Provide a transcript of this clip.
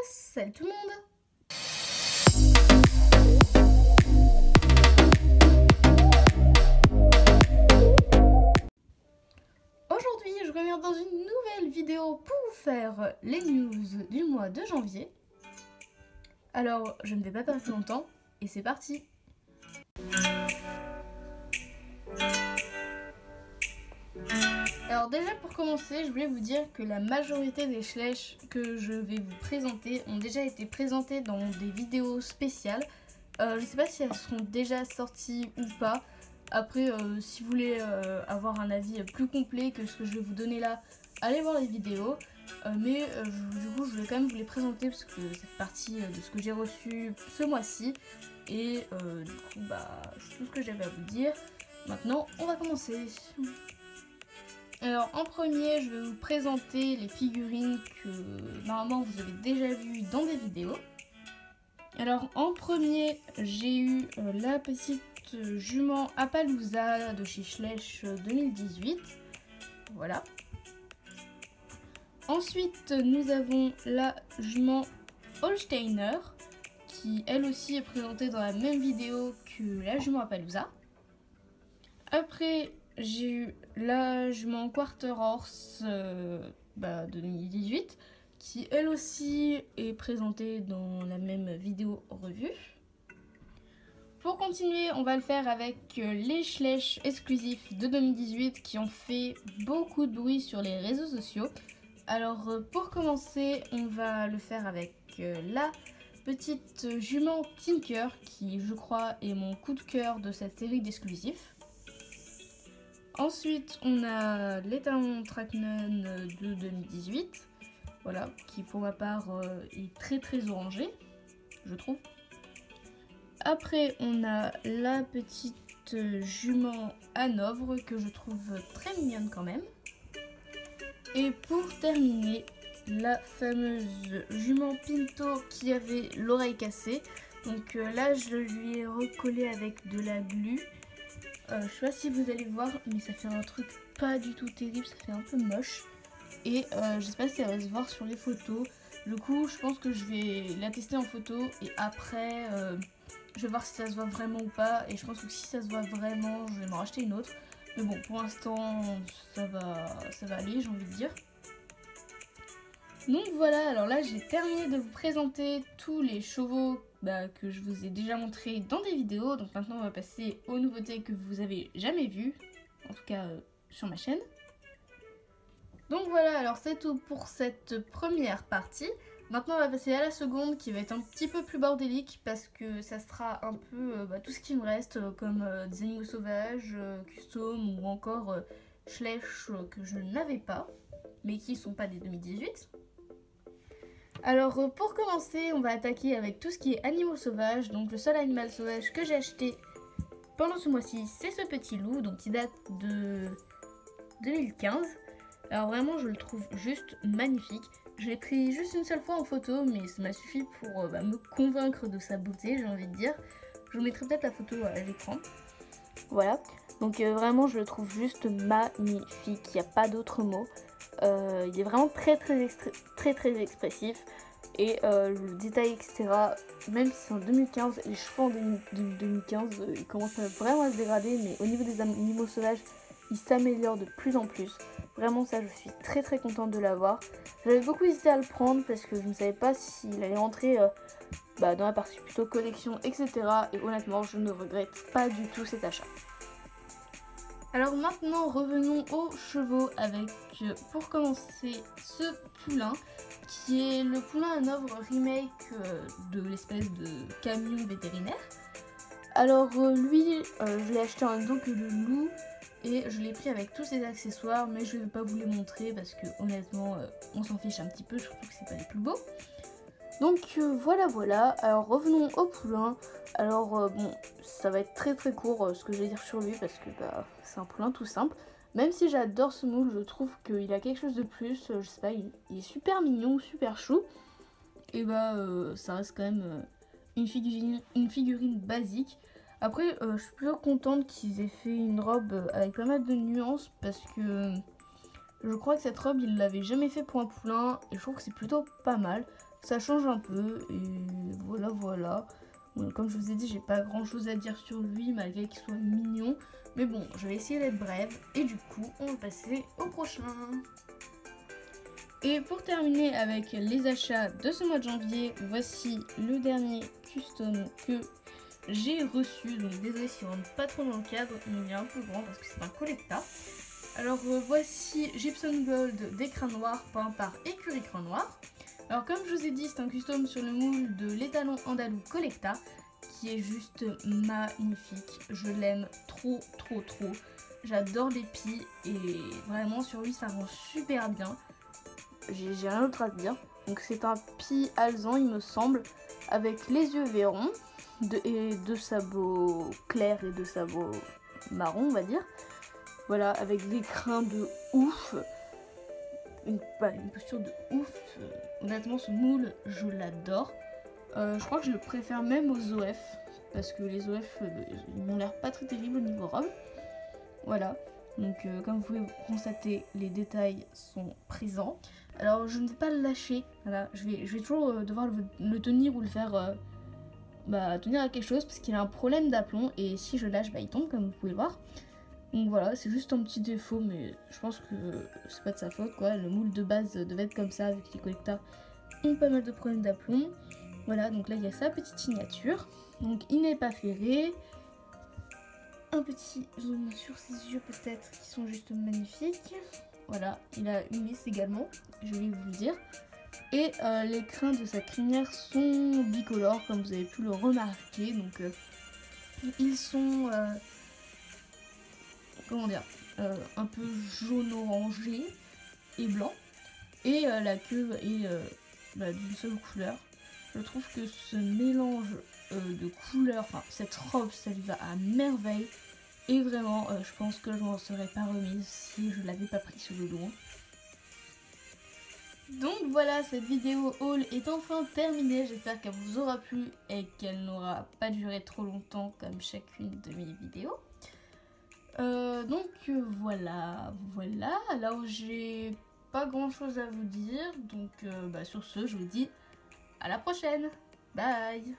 Salut tout le monde! Aujourd'hui, je reviens dans une nouvelle vidéo pour vous faire les news du mois de janvier. Alors, je ne vais pas perdre plus longtemps et c'est parti! Alors déjà pour commencer, je voulais vous dire que la majorité des Schleich que je vais vous présenter ont déjà été présentées dans des vidéos spéciales. Je ne sais pas si elles seront déjà sorties ou pas. Après, si vous voulez avoir un avis plus complet que ce que je vais vous donner là, allez voir les vidéos. Du coup, je vais quand même vous les présenter parce que ça fait partie de ce que j'ai reçu ce mois-ci. Et du coup, c'est tout ce que j'avais à vous dire. Maintenant, on va commencer. Alors en premier, je vais vous présenter les figurines que normalement vous avez déjà vues dans des vidéos. Alors en premier, j'ai eu la petite jument Appaloosa de chez Schleich 2018. Voilà. Ensuite, nous avons la jument Holsteiner qui elle aussi est présentée dans la même vidéo que la jument Appaloosa. Après, j'ai eu la jument Quarter Horse de 2018 qui elle aussi est présentée dans la même vidéo revue. Pour continuer, on va le faire avec les Schleich exclusifs de 2018 qui ont fait beaucoup de bruit sur les réseaux sociaux. Alors pour commencer, on va le faire avec la petite jument Tinker qui je crois est mon coup de cœur de cette série d'exclusifs. Ensuite, on a l'étalon Trackman de 2018, voilà, qui pour ma part est très orangé, je trouve. Après, on a la petite jument Hanovre que je trouve très mignonne quand même. Et pour terminer, la fameuse jument Pinto qui avait l'oreille cassée. Donc là, je lui ai recollé avec de la glu. Je sais pas si vous allez voir, mais ça fait un truc pas du tout terrible, ça fait un peu moche. Et je sais pas si ça va se voir sur les photos. Du coup, je pense que je vais la tester en photo et après, je vais voir si ça se voit vraiment ou pas. Et je pense que si ça se voit vraiment, je vais m'en racheter une autre. Mais bon, pour l'instant, ça va aller, j'ai envie de dire. Donc voilà, alors là, j'ai terminé de vous présenter tous les chevaux que je vous ai déjà montré dans des vidéos. Donc maintenant on va passer aux nouveautés que vous avez jamais vues, en tout cas sur ma chaîne. Donc voilà, alors c'est tout pour cette première partie. Maintenant on va passer à la seconde qui va être un petit peu plus bordélique parce que ça sera un peu tout ce qui me reste comme des animaux sauvages, custom ou encore Schleich que je n'avais pas mais qui sont pas des 2018. Alors pour commencer, on va attaquer avec tout ce qui est animaux sauvages. Donc le seul animal sauvage que j'ai acheté pendant ce mois-ci, c'est ce petit loup, donc qui date de 2015. Alors vraiment, je le trouve juste magnifique. Je l'ai pris juste une seule fois en photo, mais ça m'a suffi pour me convaincre de sa beauté, j'ai envie de dire. Je vous mettrai peut-être la photo à l'écran. Voilà, donc vraiment, je le trouve juste magnifique, il n'y a pas d'autre mot. Il est vraiment très expressif et le détail etc, même si c'est en 2015, les cheveux en 2015 ils commencent vraiment à se dégrader, mais au niveau des animaux sauvages ils s'améliorent de plus en plus. Vraiment ça, je suis très contente de l'avoir. J'avais beaucoup hésité à le prendre parce que je ne savais pas s'il allait rentrer dans la partie plutôt collection etc, et honnêtement je ne regrette pas du tout cet achat. Alors maintenant revenons aux chevaux avec, pour commencer, ce poulain qui est le poulain Hanovre remake de l'espèce de camion vétérinaire. Alors lui, je l'ai acheté en même temps que le loup et je l'ai pris avec tous ses accessoires, mais je ne vais pas vous les montrer parce que honnêtement on s'en fiche un petit peu, je trouve que c'est pas les plus beaux. Donc voilà, alors revenons au poulain. Alors bon, ça va être très court ce que je vais dire sur lui parce que c'est un poulain tout simple. Même si j'adore ce moule, je trouve qu'il a quelque chose de plus, je sais pas, il est super mignon, super chou. Et ça reste quand même une figurine basique. Après, je suis plutôt contente qu'ils aient fait une robe avec pas mal de nuances parce que je crois que cette robe, il l'avait jamais fait pour un poulain et je trouve que c'est plutôt pas mal. ça change un peu et voilà voilà. Bon, comme je vous ai dit, j'ai pas grand chose à dire sur lui malgré qu'il soit mignon. Mais bon, je vais essayer d'être brève et du coup, on va passer au prochain. Et pour terminer avec les achats de ce mois de janvier, voici le dernier custom que j'ai reçu. Donc désolé s'il rentre pas trop dans le cadre, mais il est un peu grand parce que c'est un collecta. Alors voici Gypsum Gold d'écran noir peint par Écurie Crin Noir. Alors comme je vous ai dit, c'est un custom sur le moule de l'étalon andalou Collecta qui est juste magnifique. Je l'aime trop trop trop. J'adore l'épi et vraiment sur lui ça rend super bien. J'ai rien d'autre à dire. Donc c'est un pie alezan il me semble, avec les yeux verrons et deux sabots clairs et deux sabots marrons on va dire. Voilà, avec des crins de ouf. Une posture de ouf. Honnêtement, ce moule, je l'adore. Je crois que je le préfère même aux OF. Parce que les OF, ils m'ont l'air pas très terribles au niveau robe. Voilà. Donc, comme vous pouvez constater, les détails sont présents. Alors, je ne vais pas le lâcher. Voilà. Je vais toujours devoir le tenir ou le faire tenir à quelque chose. Parce qu'il a un problème d'aplomb. Et si je lâche, il tombe, comme vous pouvez le voir. Donc voilà, c'est juste un petit défaut, mais je pense que c'est pas de sa faute quoi. Le moule de base devait être comme ça, vu que les collecteurs ont pas mal de problèmes d'aplomb. Voilà, donc là il y a sa petite signature. Donc il n'est pas ferré. Un petit zoom sur ses yeux peut-être, qui sont juste magnifiques. Voilà, il a une lisse également, je vais vous le dire. Et les crins de sa crinière sont bicolores, comme vous avez pu le remarquer. Donc ils sont... comment dire, un peu jaune orangé et blanc, et la queue est d'une seule couleur. Je trouve que ce mélange de couleurs, enfin cette robe, ça lui va à merveille, et vraiment je pense que je m'en serais pas remise si je l'avais pas pris sur le dos. Donc voilà, cette vidéo haul est enfin terminée, j'espère qu'elle vous aura plu et qu'elle n'aura pas duré trop longtemps comme chacune de mes vidéos. Voilà, alors j'ai pas grand chose à vous dire, donc sur ce je vous dis à la prochaine, bye.